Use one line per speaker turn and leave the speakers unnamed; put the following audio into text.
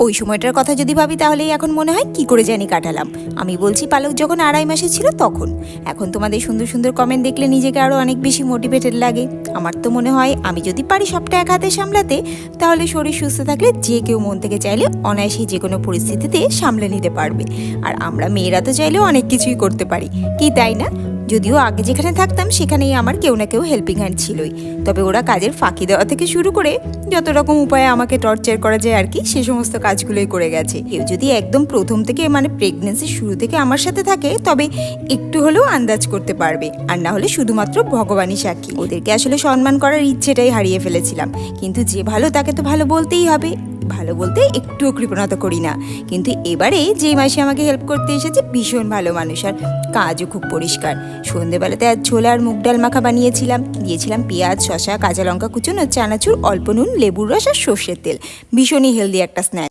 ওই সময়টার কথা যদি ভাবি তাহলেই এখন মনে হয় কি করে জানি কাটালাম। আমি বলছি পালক যখন 2.5 মাসে ছিল তখন। এখন তোমাদের সুন্দর সুন্দর কমেন্ট দেখলে নিজেকে আরও অনেক বেশি মোটিভেটেড লাগে। আমার তো মনে হয় আমি যদি পারি সবটা এক হাতে সামলাতে, তাহলে শরীর সুস্থ থাকলে যে কেউ মন থেকে চাইলে অনায়াসেই যে কোনো পরিস্থিতিতে সামলে নিতে পারবে। আর আমরা মেয়েরা তো চাইলেও অনেক কিছুই করতে পারি, কি তাই না? যদিও আগে যেখানে থাকতাম সেখানেই আমার কেউ না কেউ হেল্পিং হ্যান্ড ছিলই, তবে ওরা কাজের ফাঁকি দেওয়া থেকে শুরু করে যত রকম উপায়ে আমাকে টর্চার করা যায় আর কি, সে সমস্ত কাজগুলোই করে গেছে। কেউ যদি একদম প্রথম থেকে মানে প্রেগনেন্সির শুরু থেকে আমার সাথে থাকে তবে একটু হলেও আন্দাজ করতে পারবে, আর না হলে শুধুমাত্র ভগবানই সাক্ষী। ওদেরকে আসলে সম্মান করার ইচ্ছেটাই হারিয়ে ফেলেছিলাম, কিন্তু যে ভালো তাকে তো ভালো বলতেই হবে। ভালো বলতে একটুও কৃপণতা করি না, কিন্তু এবারে যেই মাসে আমাকে হেল্প করতে এসেছে ভীষণ ভালো মানুষ, আর কাজও খুব পরিষ্কার। সন্ধেবেলাতে আজ ছোলা আর মুগ ডাল মাখা বানিয়েছিলাম, দিয়েছিলাম পেঁয়াজ, শসা, কাঁচা লঙ্কা কুচুন ও চানাচুর, অল্প নুন, লেবুর রস আর সর্ষের তেল। ভীষণই হেলদি একটা স্ন্যাক।